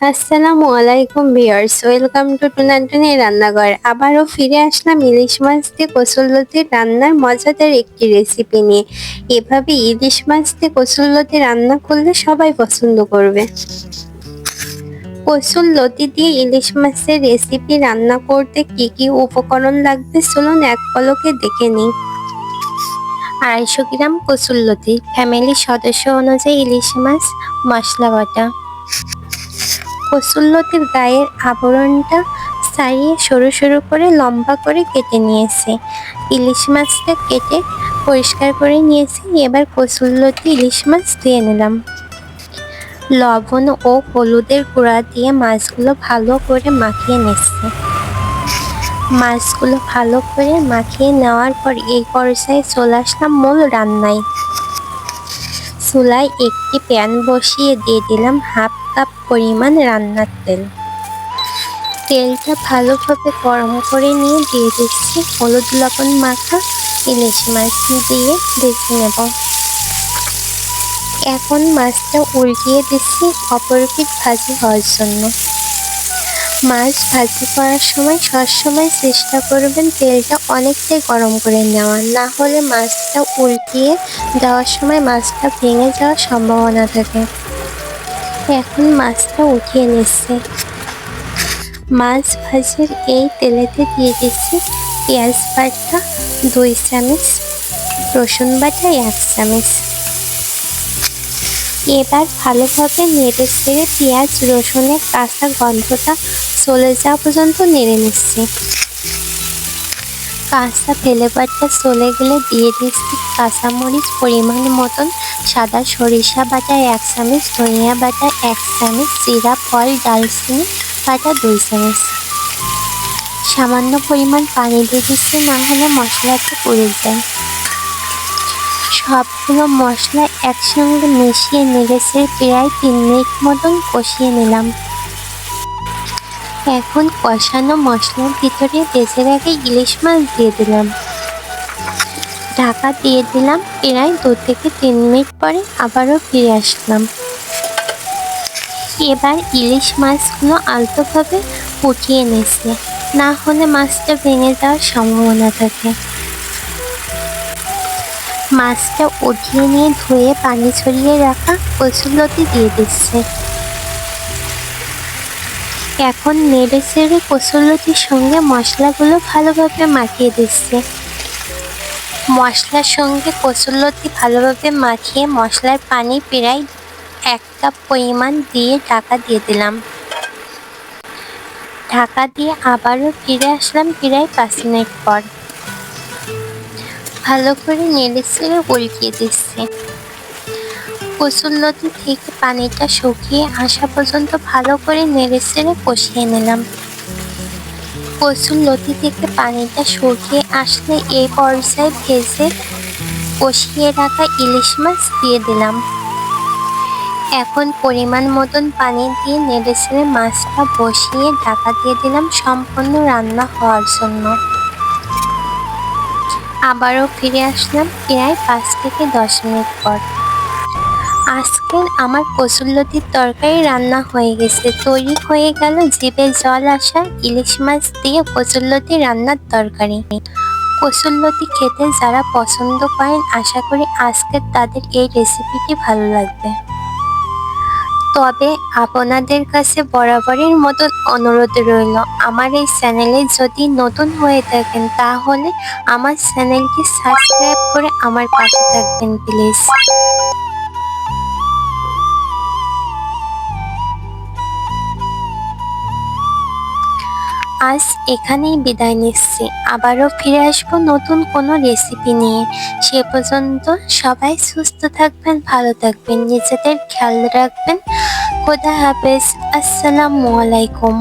আসসালামু আলাইকুম viewers, welcome to টুনাটুনি রান্নাঘর। আবারও ফিরে আসলাম ইলিশ মাছ দিয়ে কচুরলতি রান্নার মজাদার একটি রেসিপি নিয়ে। এভাবে ইলিশ মাছ দিয়ে কচুরলতি রান্না করলে সবাই পছন্দ করবে। কচুরলতি দিয়ে ইলিশ মাছের রেসিপি রান্না করতে কি কি উপকরণ লাগবে চলুন এক পলকে দেখে নিই। 250 গ্রাম কচুরলতি, ফ্যামিলির সদস্য অনুযায়ী ইলিশ মাছ, মশলা বাটা। কচুরলতির গায়ের আবরণটা ছাড়িয়ে সরু সরু করে লম্বা করে কেটে নিয়েছি। ইলিশ মাছটা কেটে পরিষ্কার করে নিয়েছি। এবার কচুরলতি ইলিশ মাছ ধুয়ে নিলাম। লবণ ও হলুদের গুঁড়া দিয়ে মাছগুলো ভালো করে মাখিয়ে নিচ্ছি। মাছগুলো ভালো করে মাখিয়ে নেওয়ার পর এই পর্যায়ে চলে আসলাম মূল রান্নায়। চুলায় একটি প্যান বসিয়ে দিয়ে দিলাম হাফ কাপ পরিমাণ রান্নার তেল। তেলটা ভালোভাবে গরম করে নিয়ে দিয়ে দিচ্ছি হলুদ লবণ মাখা ইলিশ মাছ দিয়ে ভেজে নেব। এখন মাছটা উল্টিয়ে দিচ্ছি অপর পিঠ ভাজি হওয়ার জন্য। মাছ ভাজি করার সময় সবসময় চেষ্টা করবেন তেলটা অনেকটাই গরম করে নেওয়া, না হলে মাছটা উল্টিয়ে দেওয়ার সময় মাছটা ভেঙে যাওয়ার সম্ভাবনা থাকে। এখন মাছটা উঠিয়ে নিচ্ছে। মাছ ভাজির এই তেলেতে দিয়ে দিচ্ছি পেঁয়াজ বাটা 2 চামচ, রসুন বাটা 1 চামচ। এবার ভালোভাবে নেড়ে ছেড়ে পেঁয়াজ রসুনের কাঁচা গন্ধটা চলে যাওয়া পর্যন্ত নেড়ে নিচ্ছি। কাঁচা ফ্লেভারটা চলে গেলে দিয়ে দিচ্ছি কাঁচামরিচ পরিমাণ মতন, সাদা সরিষা বাটা 1 চামচ, ধনিয়া বাটা 1 চামচ, জিরা ফল দারচিনি বাটা 2 চামচ। সামান্য পরিমাণ পানি দিয়ে দিচ্ছি, না হলে মশলাটা পুড়ে যায়। সবগুলো মশলা একসঙ্গে মিশিয়ে নেড়েছে প্রায় 3 মিনিট মতন কষিয়ে নিলাম। এখন কষানো মশলার ভিতরে ভেজে রাখা ইলিশ মাছ দিয়ে দিলাম। ঢাকা দিয়ে দিলাম। প্রায় 2 থেকে 3 মিনিট পরে আবারও ফিরে আসলাম। এবার ইলিশ মাছগুলো আলতোভাবে ফুটিয়ে নিচ্ছি, না হলে মাছটা ভেঙে যাওয়ার সম্ভাবনা থাকে। মাছটা উঠিয়ে নিয়ে ধুয়ে পানি ছড়িয়ে রাখা কচুরলতি দিয়ে দিচ্ছে। এখন নেড়ে চেড়ে কচুরলতির সঙ্গে মশলাগুলো ভালোভাবে মাখিয়ে দিচ্ছে। মশলার সঙ্গে কচুরলতি ভালোভাবে মাখিয়ে মশলার পানি প্রায় 1 কাপ পরিমাণ দিয়ে ঢাকা দিয়ে দিলাম। ঢাকা দিয়ে আবারও ফিরে আসলাম প্রায় 5 মিনিট পর। ভালো করে নেড়ে চেড়ে উল্টিয়ে দিচ্ছি। কচুরলতি থেকে পানিটা শুকিয়ে আসা পর্যন্ত ভালো করে নেড়ে চেড়ে কষিয়ে নিলাম। কচুরলতি থেকে পানিটা শুকিয়ে আসলে এই পর্যায়ে ভেজে কষিয়ে রাখা ইলিশ মাছ দিয়ে দিলাম। এখন পরিমাণ মতন পানি দিয়ে নেড়ে চেড়ে মাছটা বসিয়ে ঢাকা দিয়ে দিলাম সম্পূর্ণ রান্না হওয়ার জন্য। আবারও ফিরে আসলাম প্রায় 5 থেকে 10 মিনিট পর। আজকের আমার কচুরলতির তরকারি রান্না হয়ে গেছে। তৈরি হয়ে গেল জিভে জল আসা ইলিশ মাছ দিয়ে কচুরলতি রান্নার তরকারি। কচুরলতি খেতে যারা পছন্দ করেন আশা করি আজকের তাদের এই রেসিপিটি ভালো লাগবে। তবে আপনাদের কাছে বরাবরের মতন অনুরোধ রইল, আমার এই চ্যানেলে যদি নতুন হয়ে থাকেন তাহলে আমার চ্যানেলটি সাবস্ক্রাইব করে আমার পাশে থাকবেন প্লিজ। আজ এখানেই বিদায় নিচ্ছি। আবারও ফিরে আসবো নতুন কোনো রেসিপি নিয়ে। সে পর্যন্ত সবাই সুস্থ থাকবেন, ভালো থাকবেন, নিজেদের খেয়াল রাখবেন। খোদা হাফেজ। আসসালামু আলাইকুম।